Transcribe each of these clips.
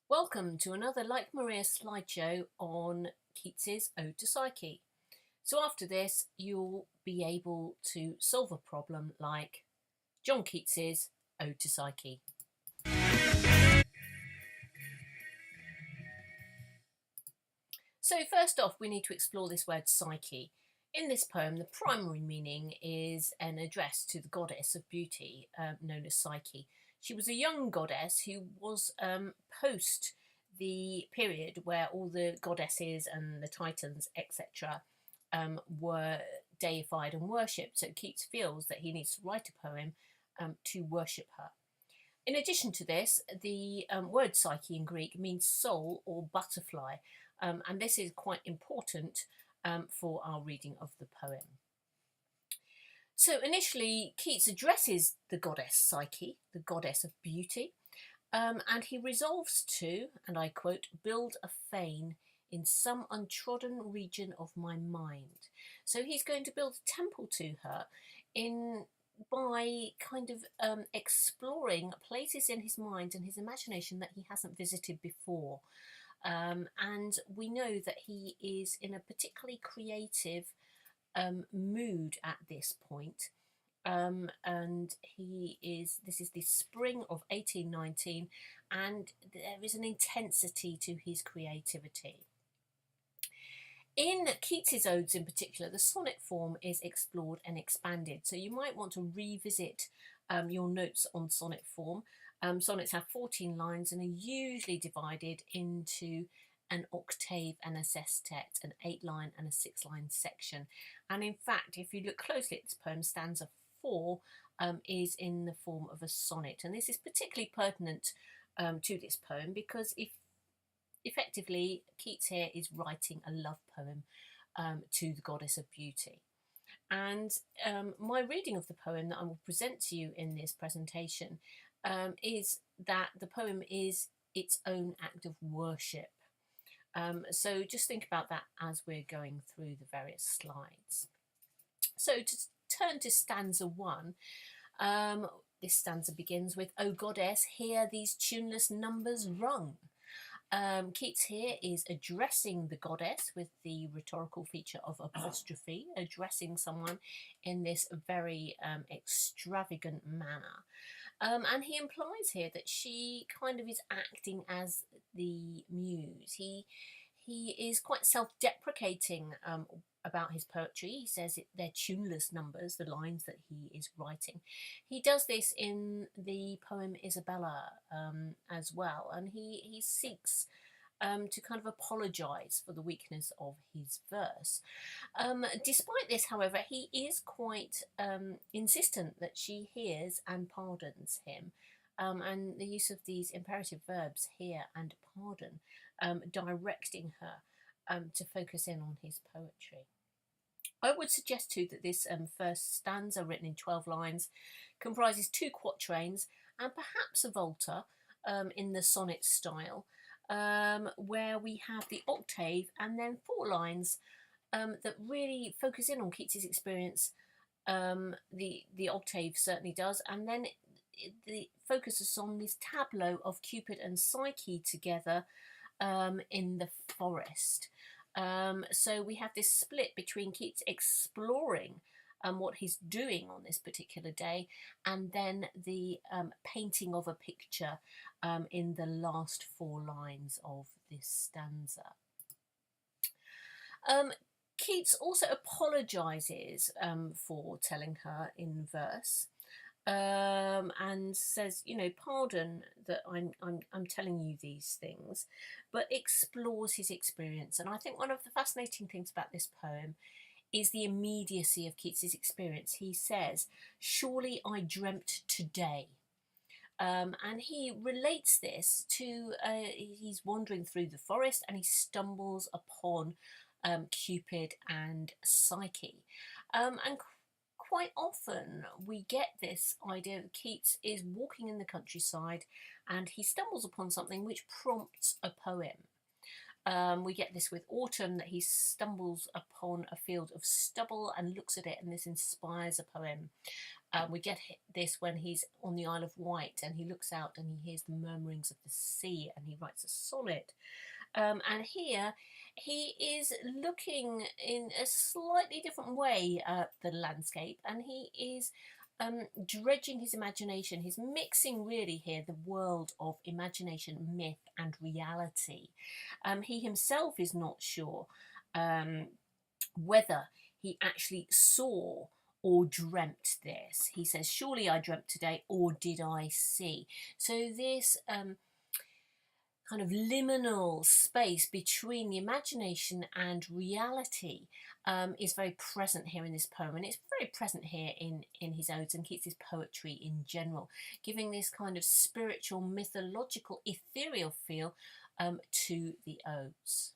Welcome to another Like Maria slideshow on Keats's Ode to Psyche. So after this, you'll be able to solve a problem like John Keats's Ode to Psyche. So first off, we need to explore this word Psyche. In this poem, the primary meaning is an address to the goddess of beauty, known as Psyche. She was a young goddess who was post the period where all the goddesses and the titans, etc., were deified and worshipped. So Keats feels that he needs to write a poem to worship her. In addition to this, the word psyche in Greek means soul or butterfly, and this is quite important for our reading of the poem. So initially, Keats addresses the goddess Psyche, the goddess of beauty, and he resolves to, and I quote, build a fane in some untrodden region of my mind. So he's going to build a temple to her by kind of exploring places in his mind and his imagination that he hasn't visited before. And we know that he is in a particularly creative mood at this point. And this is the spring of 1819, and there is an intensity to his creativity. In Keats's odes in particular, the sonnet form is explored and expanded. So you might want to revisit your notes on sonnet form. Sonnets have 14 lines and are usually divided into an octave and a sestet, an 8-line and a 6-line section. And in fact, if you look closely at this poem, stanza 4 is in the form of a sonnet. And this is particularly pertinent to this poem because effectively, Keats here is writing a love poem to the goddess of beauty. And my reading of the poem that I will present to you in this presentation is that the poem is its own act of worship. So just think about that as we're going through the various slides. So to turn to stanza 1, this stanza begins with, "O goddess, hear these tuneless numbers rung." Keats here is addressing the goddess with the rhetorical feature of apostrophe, addressing someone in this very extravagant manner. And he implies here that she kind of is acting as the muse. He is quite self-deprecating about his poetry. He says they're tuneless numbers, the lines that he is writing. He does this in the poem Isabella as well, and he seeks to kind of apologise for the weakness of his verse. Despite this, however, he is quite insistent that she hears and pardons him. And the use of these imperative verbs, hear and pardon, directing her to focus in on his poetry. I would suggest too that this first stanza, written in 12 lines, comprises 2 quatrains and perhaps a volta in the sonnet style, where we have the octave and then 4 lines that really focus in on Keats's experience. The octave certainly does, and then the focuses on this tableau of Cupid and Psyche together in the forest. So we have this split between Keats exploring what he's doing on this particular day, and then the painting of a picture in the last 4 lines of this stanza. Keats also apologises for telling her in verse. And says, pardon that I'm telling you these things, but explores his experience. And I think one of the fascinating things about this poem is the immediacy of Keats's experience. He says, "Surely I dreamt today." And he relates this to, he's wandering through the forest and he stumbles upon Cupid and Psyche. And quite often we get this idea that Keats is walking in the countryside and he stumbles upon something which prompts a poem. We get this with Autumn, that he stumbles upon a field of stubble and looks at it, and this inspires a poem. We get this when he's on the Isle of Wight and he looks out and he hears the murmurings of the sea and he writes a sonnet. And here he is looking in a slightly different way at the landscape, and he is dredging his imagination. He's mixing really here the world of imagination, myth, and reality. He himself is not sure whether he actually saw or dreamt this. He says, "Surely I dreamt today, or did I see?" So this kind of liminal space between the imagination and reality is very present here in this poem, and it's very present here in his odes and Keats's poetry in general, giving this kind of spiritual, mythological, ethereal feel to the odes.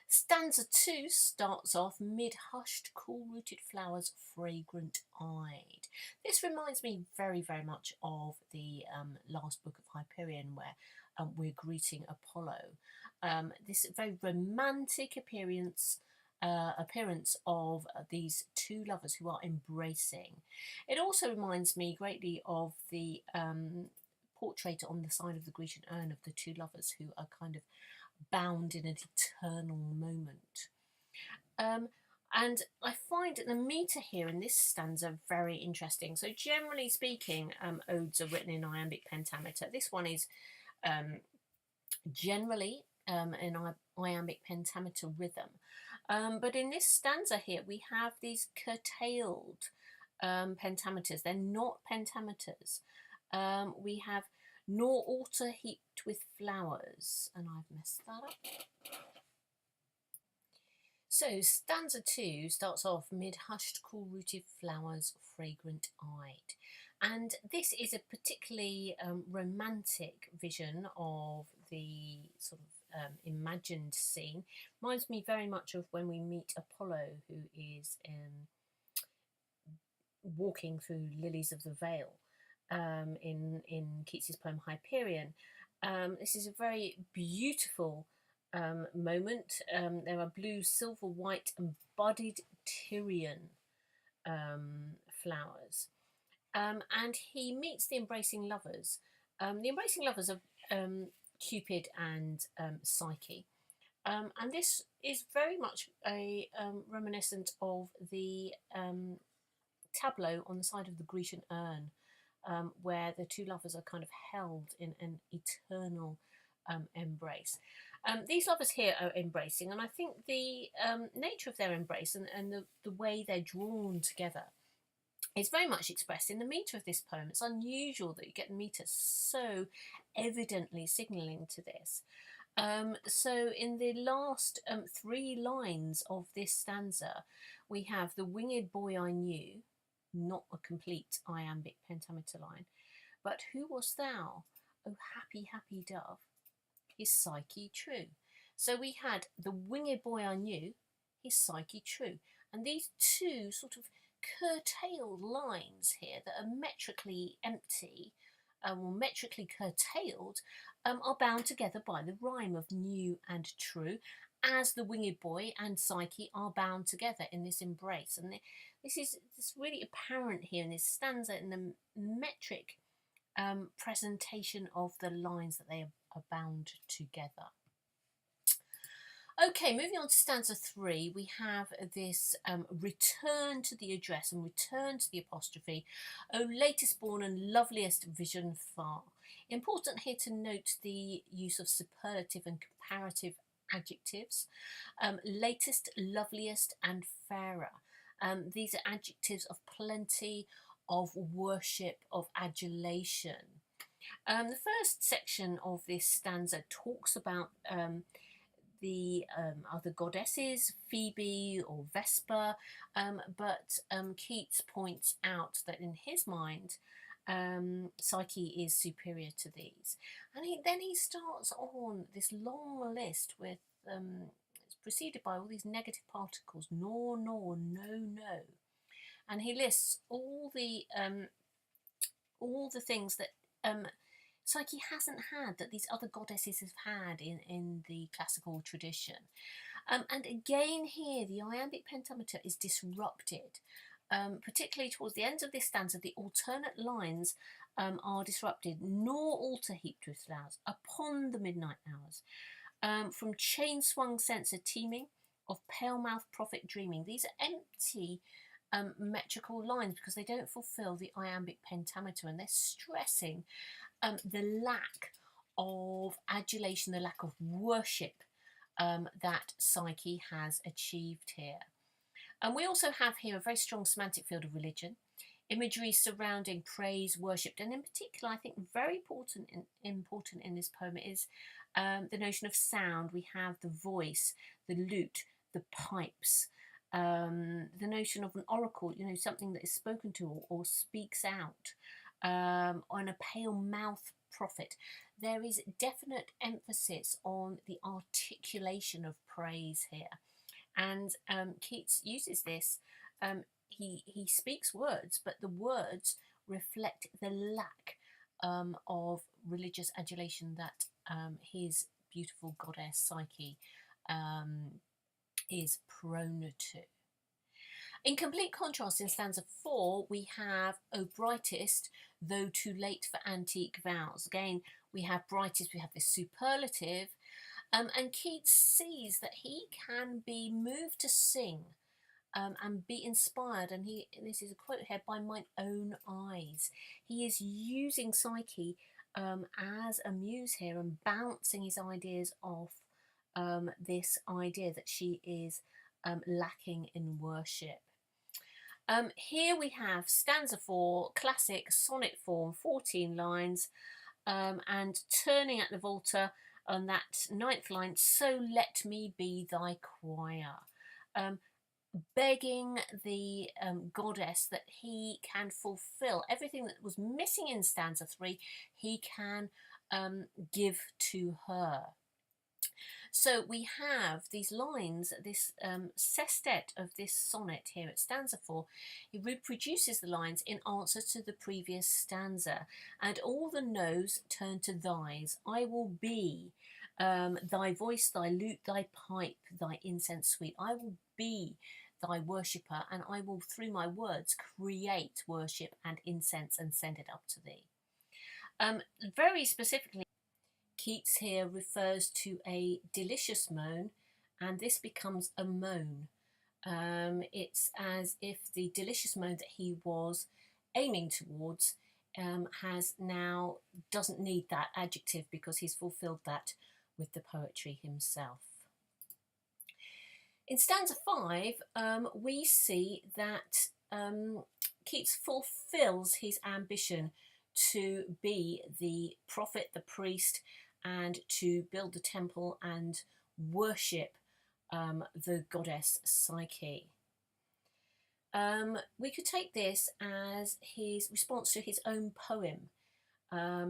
Stanza 2 starts off, "Mid hushed, cool-rooted flowers, fragrant-eyed." This reminds me very, very much of the last book of Hyperion, where we're greeting Apollo. This very romantic appearance of these two lovers who are embracing. It also reminds me greatly of the portrait on the side of the Grecian urn of the two lovers who are kind of bound in an eternal moment. And I find the metre here in this stanza very interesting. So generally speaking, odes are written in iambic pentameter. This one is generally an iambic pentameter rhythm. But in this stanza here, we have these curtailed pentameters. They're not pentameters. We have "nor altar heaped with flowers," and I've messed that up. So stanza 2 starts off, "Mid hushed, cool-rooted flowers, fragrant-eyed." And this is a particularly romantic vision of the sort of imagined scene. Reminds me very much of when we meet Apollo, who is walking through lilies of the vale in Keats's poem Hyperion. This is a very beautiful moment. There are blue, silver, white, and budded Tyrian flowers. And he meets the embracing lovers. The embracing lovers are Cupid and Psyche. And this is very much a reminiscent of the tableau on the side of the Grecian urn, where the two lovers are kind of held in an eternal embrace. These lovers here are embracing, and I think the nature of their embrace and the way they're drawn together is very much expressed in the metre of this poem. It's unusual that you get the metre so evidently signalling to this. So in the last 3 lines of this stanza, we have "the winged boy I knew," not a complete iambic pentameter line, "but who wast thou, O happy, happy dove, his Psyche true." So we had "the winged boy I knew," his Psyche true. And these two sort of curtailed lines here that are metrically empty, or metrically curtailed, are bound together by the rhyme of "new" and "true," as the winged boy and Psyche are bound together in this embrace. And this is really apparent here in this stanza, in the metric presentation of the lines that they are bound together. Okay, moving on to stanza 3, we have this return to the address and return to the apostrophe. "O latest born and loveliest vision far." Important here to note the use of superlative and comparative adjectives. Latest, loveliest, and fairer. These are adjectives of plenty, of worship, of adulation. The first section of this stanza talks about the other goddesses, Phoebe or Vesper, but Keats points out that in his mind, Psyche is superior to these. And then he starts on this long list with, it's preceded by all these negative particles, nor, no, no. And he lists all the things that Psyche hasn't had, that these other goddesses have had in the classical tradition. And again here, the iambic pentameter is disrupted. particularly towards the end of this stanza, the alternate lines are disrupted, nor altar heaped with flowers upon the midnight hours. From chain swung censer teeming, of pale mouthed prophet dreaming. These are empty metrical lines because they don't fulfill the iambic pentameter, and they're stressing the lack of adulation, the lack of worship that Psyche has achieved here. And we also have here a very strong semantic field of religion, imagery surrounding praise, worship, and in particular, I think very important in this poem is the notion of sound. We have the voice, the lute, the pipes, the notion of an oracle, something that is spoken to or speaks out, on a pale mouth prophet. There is definite emphasis on the articulation of praise here. And Keats uses this. He speaks words, but the words reflect the lack of religious adulation that his beautiful goddess Psyche is prone to. In complete contrast, in stanza 4, we have "O brightest, though too late for antique vows." Again, we have brightest, we have this superlative, and Keats sees that he can be moved to sing and be inspired, and this is a quote here, "by mine own eyes." He is using Psyche as a muse here and bouncing his ideas off this idea that she is lacking in worship. Here we have stanza 4, classic sonnet form, 14 lines, and turning at the volta on that 9th line, "So let me be thy choir," begging the goddess that he can fulfill everything that was missing in stanza 3, he can give to her. So we have these lines, this sestet of this sonnet here at stanza 4. He reproduces the lines in answer to the previous stanza. "And all the noes turn to thys. I will be thy voice, thy lute, thy pipe, thy incense sweet. I will be thy worshipper, and I will, through my words, create worship and incense and send it up to thee." Very specifically, Keats here refers to a delicious moan, and this becomes a moan. It's as if the delicious moan that he was aiming towards doesn't need that adjective because he's fulfilled that with the poetry himself. In stanza 5, we see that Keats fulfills his ambition to be the prophet, the priest, and to build the temple and worship the goddess Psyche. We could take this as his response to his own poem.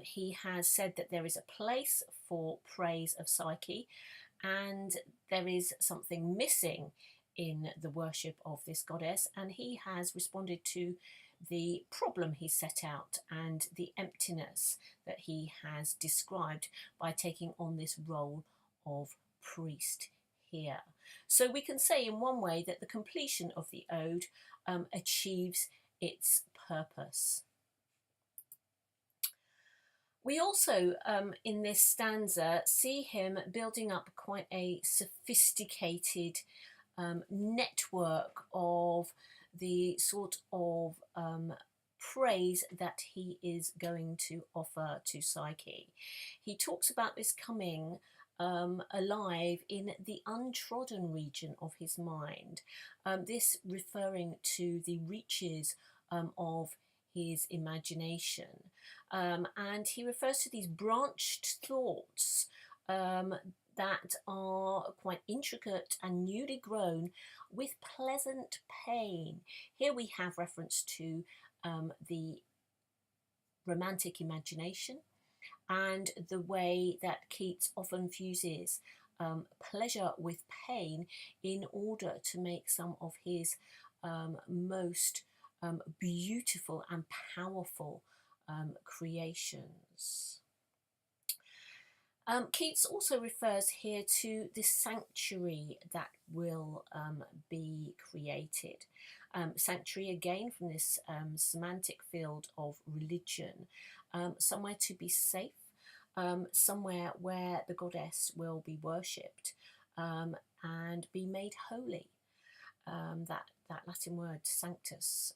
He has said that there is a place for praise of Psyche, and there is something missing in the worship of this goddess, and he has responded to the problem he set out and the emptiness that he has described by taking on this role of priest here. So we can say in one way that the completion of the ode achieves its purpose. We also, in this stanza, see him building up quite a sophisticated network of the sort of praise that he is going to offer to Psyche. He talks about this coming alive in the untrodden region of his mind, this referring to the reaches of his imagination. And he refers to these branched thoughts that are quite intricate and newly grown with pleasant pain. Here we have reference to the romantic imagination and the way that Keats often fuses pleasure with pain in order to make some of his most beautiful and powerful creations. Keats also refers here to the sanctuary that will be created. Sanctuary, again, from this semantic field of religion, somewhere to be safe, somewhere where the goddess will be worshipped and be made holy. That Latin word sanctus,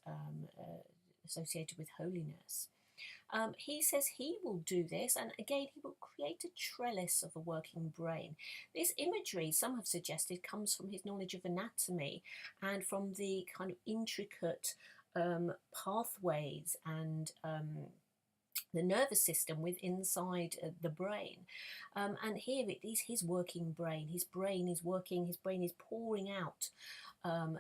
associated with holiness. He says he will do this, and again, he will create a trellis of a working brain. This imagery, some have suggested, comes from his knowledge of anatomy and from the kind of intricate pathways and the nervous system with inside the brain. And here it is his working brain. His brain is working, his brain is pouring out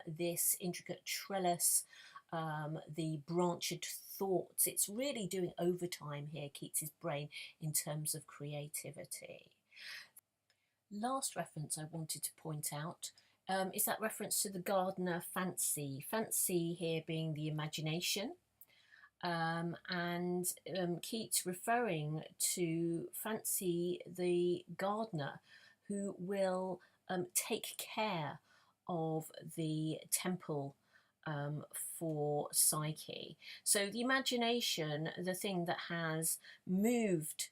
this intricate trellis, the branched thoughts. It's really doing overtime here, Keats's brain, in terms of creativity. Last reference I wanted to point out is that reference to the gardener fancy. Fancy here being the imagination. And Keats referring to Fancy the gardener, who will take care of the temple for Psyche. So the imagination, the thing that has moved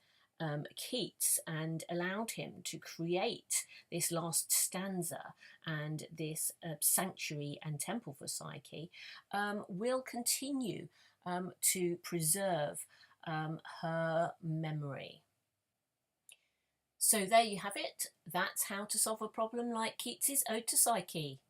Keats and allowed him to create this last stanza and this sanctuary and temple for Psyche, will continue to preserve her memory. So there you have it. That's how to solve a problem like Keats's Ode to Psyche.